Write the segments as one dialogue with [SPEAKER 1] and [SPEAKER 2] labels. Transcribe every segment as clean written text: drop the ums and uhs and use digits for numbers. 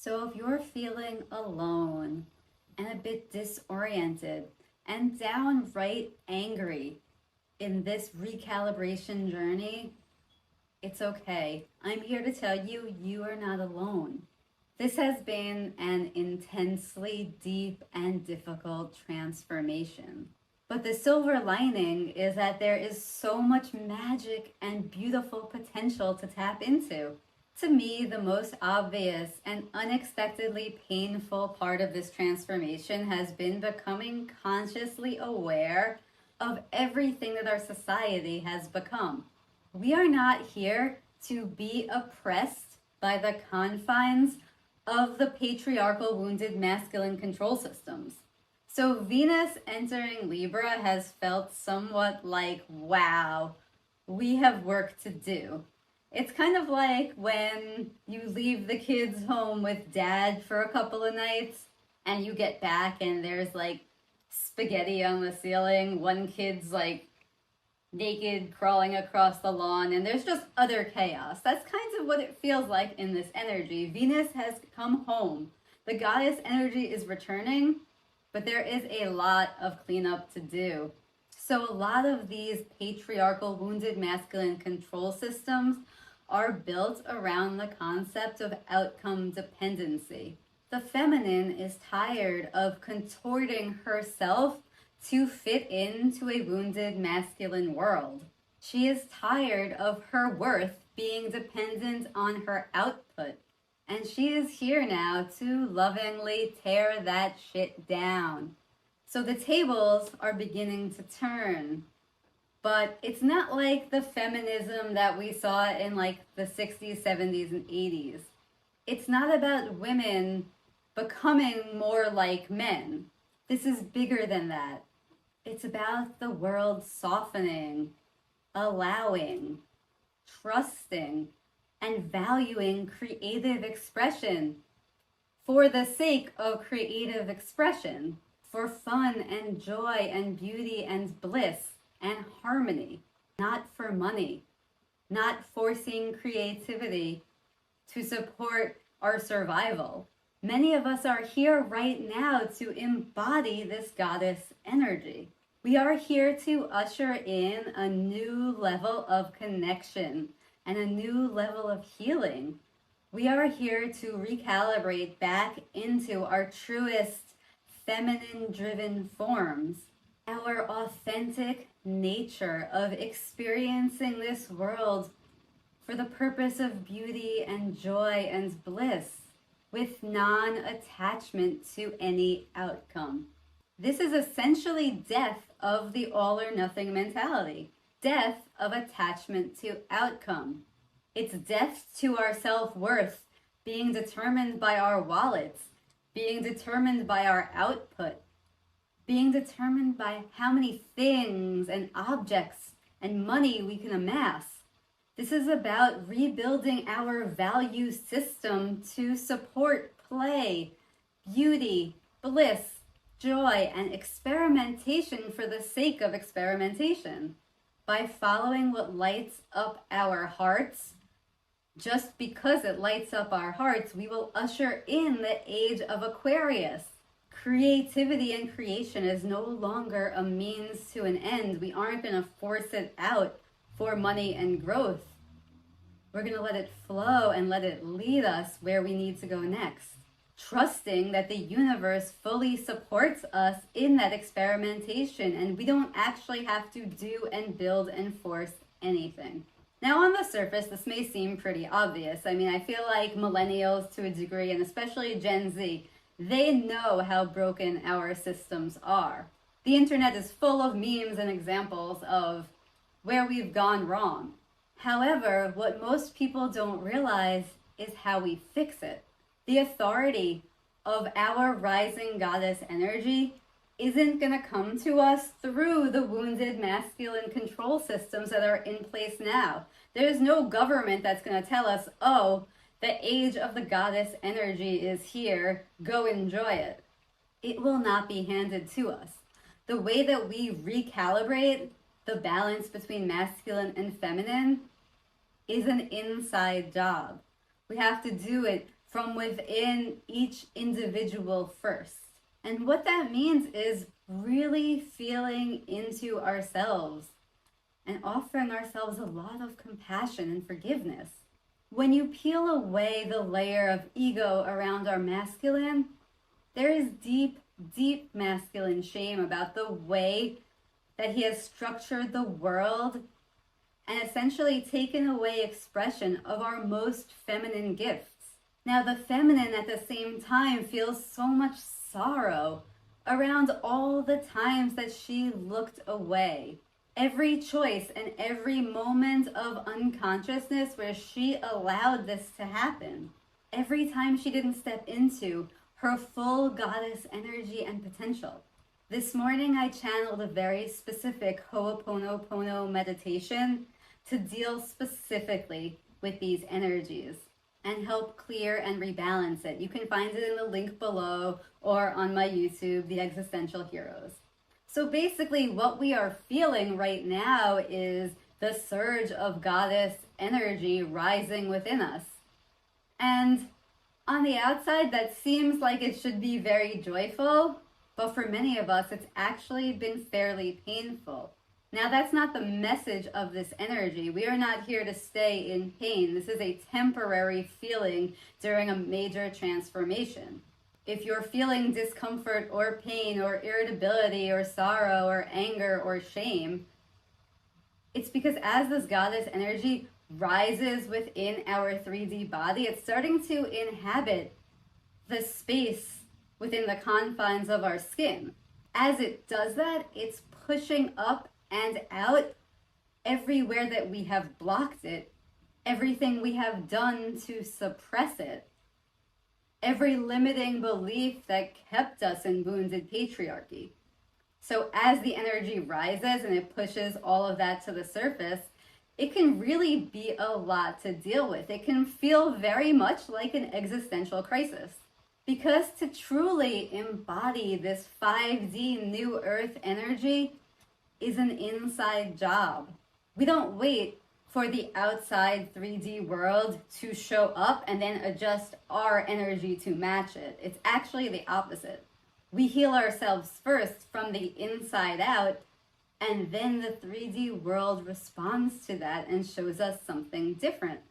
[SPEAKER 1] So if you're feeling alone and a bit disoriented and downright angry in this recalibration journey, it's okay. I'm here to tell you, you are not alone. This has been an intensely deep and difficult transformation. But the silver lining is that there is so much magic and beautiful potential to tap into. To me, the most obvious and unexpectedly painful part of this transformation has been becoming consciously aware of everything that our society has become. We are not here to be oppressed by the confines of the patriarchal wounded masculine control systems. So Venus entering Libra has felt somewhat like, wow, we have work to do. It's kind of like when you leave the kids home with dad for a couple of nights and you get back and there's like spaghetti on the ceiling. One kid's like naked crawling across the lawn and there's just utter chaos. That's kind of what it feels like in this energy. Venus has come home. The goddess energy is returning, but there is a lot of cleanup to do. So a lot of these patriarchal wounded masculine control systems are built around the concept of outcome dependency. The feminine is tired of contorting herself to fit into a wounded masculine world. She is tired of her worth being dependent on her output. And she is here now to lovingly tear that shit down. So the tables are beginning to turn. But it's not like the feminism that we saw in like the 60s, 70s, and 80s. It's not about women becoming more like men. This is bigger than that. It's about the world softening, allowing, trusting, and valuing creative expression for the sake of creative expression, for fun and joy and beauty and bliss and harmony, not for money, not forcing creativity to support our survival. Many of us are here right now to embody this goddess energy. We are here to usher in a new level of connection and a new level of healing. We are here to recalibrate back into our truest feminine-driven forms, our authentic nature of experiencing this world for the purpose of beauty and joy and bliss, with non-attachment to any outcome. This is essentially death of the all or nothing mentality, death of attachment to outcome. It's death to our self-worth being determined by our wallets, being determined by our output, being determined by how many things and objects and money we can amass. This is about rebuilding our value system to support play, beauty, bliss, joy, and experimentation for the sake of experimentation. By following what lights up our hearts, just because it lights up our hearts, we will usher in the age of Aquarius. Creativity and creation is no longer a means to an end. We aren't going to force it out for money and growth. We're going to let it flow and let it lead us where we need to go next, trusting that the universe fully supports us in that experimentation and we don't actually have to do and build and force anything. Now, on the surface, this may seem pretty obvious. I mean, I feel like millennials to a degree, and especially Gen Z, they know how broken our systems are. The internet is full of memes and examples of where we've gone wrong. However, what most people don't realize is how we fix it. The authority of our rising goddess energy isn't going to come to us through the wounded masculine control systems that are in place now. There's no government that's going to tell us, oh, the age of the goddess energy is here, go enjoy it. It will not be handed to us. The way that we recalibrate the balance between masculine and feminine is an inside job. We have to do it from within each individual first. And what that means is really feeling into ourselves and offering ourselves a lot of compassion and forgiveness. When you peel away the layer of ego around our masculine, there is deep, deep masculine shame about the way that he has structured the world and essentially taken away expression of our most feminine gifts. Now, the feminine at the same time feels so much sorrow around all the times that she looked away. Every choice and every moment of unconsciousness where she allowed this to happen. Every time she didn't step into her full goddess energy and potential. This morning I channeled a very specific Ho'oponopono meditation to deal specifically with these energies and help clear and rebalance it. You can find it in the link below or on my YouTube, The Existential Heroes. So basically what we are feeling right now is the surge of goddess energy rising within us. And on the outside, that seems like it should be very joyful, but for many of us, it's actually been fairly painful. Now, that's not the message of this energy. We are not here to stay in pain. This is a temporary feeling during a major transformation. If you're feeling discomfort or pain or irritability or sorrow or anger or shame, it's because as this goddess energy rises within our 3D body, it's starting to inhabit the space within the confines of our skin. As it does that, it's pushing up and out everywhere that we have blocked it, everything we have done to suppress it, every limiting belief that kept us in wounded patriarchy. So as the energy rises and it pushes all of that to the surface, it can really be a lot to deal with. It can feel very much like an existential crisis. Because to truly embody this 5D new earth energy is an inside job. We don't wait for the outside 3D world to show up and then adjust our energy to match it. It's actually the opposite. We heal ourselves first from the inside out, and then the 3D world responds to that and shows us something different.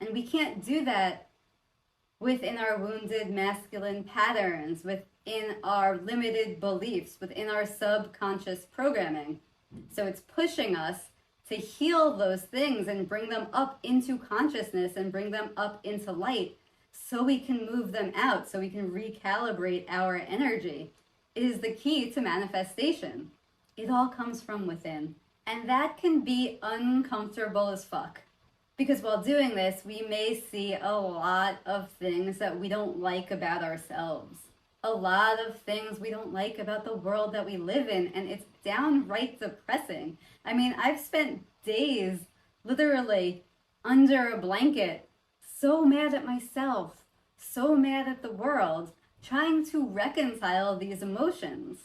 [SPEAKER 1] And we can't do that within our wounded masculine patterns, within our limited beliefs, within our subconscious programming. So it's pushing us to heal those things and bring them up into consciousness and bring them up into light so we can move them out, so we can recalibrate our energy. It is the key to manifestation. It all comes from within. And that can be uncomfortable as fuck. Because while doing this, we may see a lot of things that we don't like about ourselves. A lot of things we don't like about the world that we live in, and it's downright depressing. I mean, I've spent days literally under a blanket, so mad at myself, so mad at the world, trying to reconcile these emotions.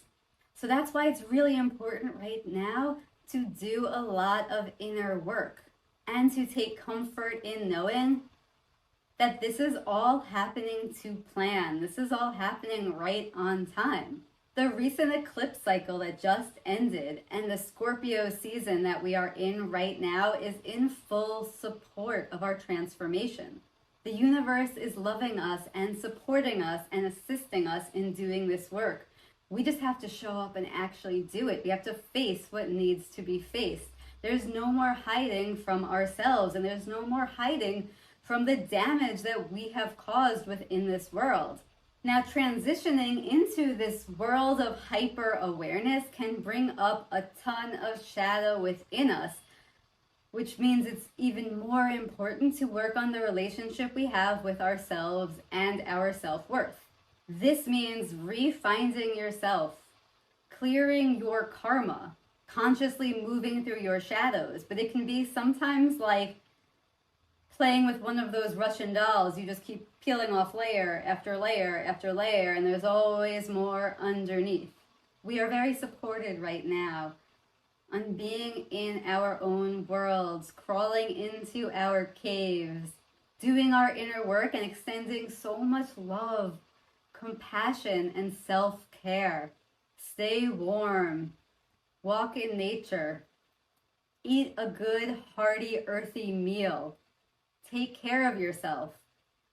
[SPEAKER 1] So that's why it's really important right now to do a lot of inner work and to take comfort in knowing that this is all happening to plan. This is all happening right on time. The recent eclipse cycle that just ended and the Scorpio season that we are in right now is in full support of our transformation. The universe is loving us and supporting us and assisting us in doing this work. We just have to show up and actually do it. We have to face what needs to be faced. There's no more hiding from ourselves, and there's no more hiding from the damage that we have caused within this world. Now, transitioning into this world of hyper-awareness can bring up a ton of shadow within us, which means it's even more important to work on the relationship we have with ourselves and our self-worth. This means refinding yourself, clearing your karma, consciously moving through your shadows. But it can be sometimes like playing with one of those Russian dolls. You just keep peeling off layer after layer after layer, and there's always more underneath. We are very supported right now on being in our own worlds, crawling into our caves, doing our inner work and extending so much love, compassion, and self-care. Stay warm, walk in nature, eat a good, hearty, earthy meal. Take care of yourself,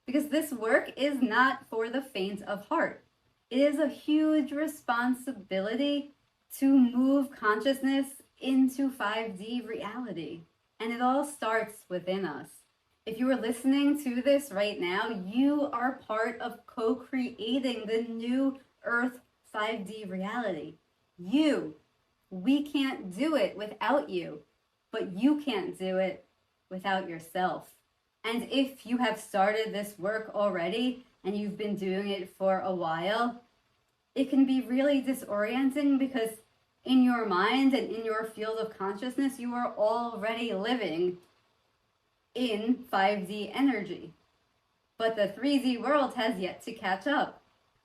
[SPEAKER 1] because this work is not for the faint of heart. It is a huge responsibility to move consciousness into 5D reality, and it all starts within us. If you are listening to this right now, you are part of co-creating the new Earth 5D reality. We can't do it without you, but you can't do it without yourself. And if you have started this work already and you've been doing it for a while, it can be really disorienting, because in your mind and in your field of consciousness, you are already living in 5D energy. But the 3D world has yet to catch up.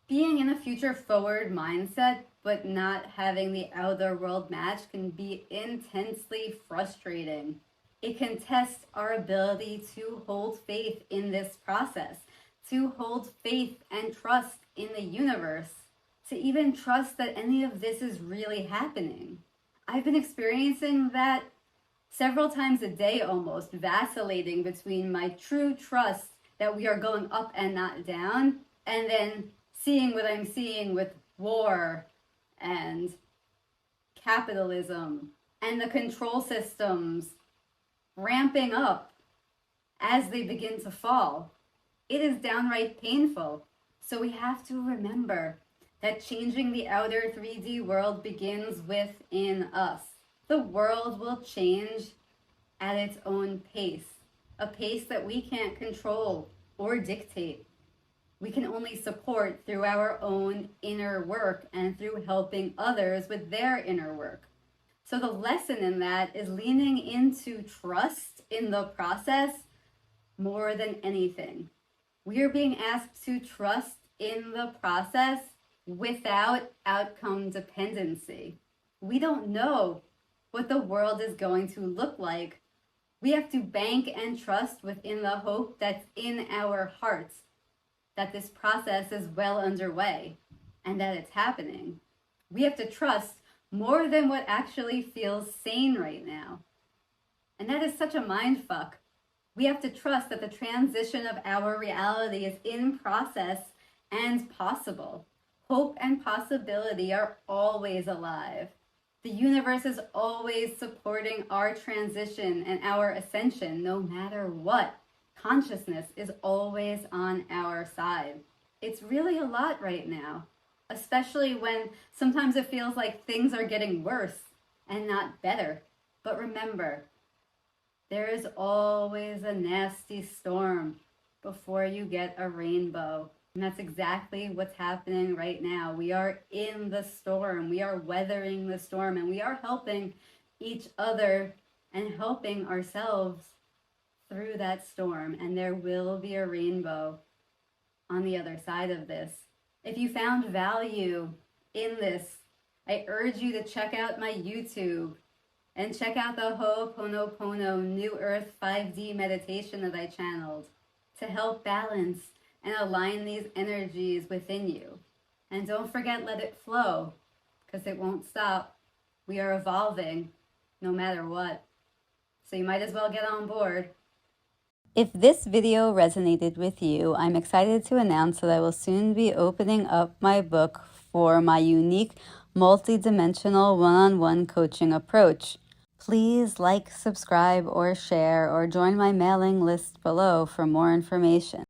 [SPEAKER 1] Being in a future forward mindset but not having the outer world match can be intensely frustrating. It can test our ability to hold faith in this process, to hold faith and trust in the universe, to even trust that any of this is really happening. I've been experiencing that several times a day almost, vacillating between my true trust that we are going up and not down, and then seeing what I'm seeing with war and capitalism and the control systems ramping up as they begin to fall. It is downright painful. So we have to remember that changing the outer 3D world begins within us. The world will change at its own pace, a pace that we can't control or dictate. We can only support through our own inner work and through helping others with their inner work. So the lesson in that is leaning into trust in the process more than anything. We are being asked to trust in the process without outcome dependency. We don't know what the world is going to look like. We have to bank and trust within the hope that's in our hearts that this process is well underway and that it's happening. We have to trust more than what actually feels sane right now. And that is such a mind fuck. We have to trust that the transition of our reality is in process and possible. Hope and possibility are always alive. The universe is always supporting our transition and our ascension, no matter what. Consciousness is always on our side. It's really a lot right now, especially when sometimes it feels like things are getting worse and not better. But remember, there is always a nasty storm before you get a rainbow. And that's exactly what's happening right now. We are in the storm. We are weathering the storm, and we are helping each other and helping ourselves through that storm. And there will be a rainbow on the other side of this. If you found value in this, I urge you to check out my YouTube and check out the Ho'oponopono New Earth 5D meditation that I channeled to help balance and align these energies within you. And don't forget, let it flow, because it won't stop. We are evolving no matter what. So you might as well get on board. If this video resonated with you, I'm excited to announce that I will soon be opening up my book for my unique multi-dimensional one-on-one coaching approach. Please like, subscribe, or share, or join my mailing list below for more information.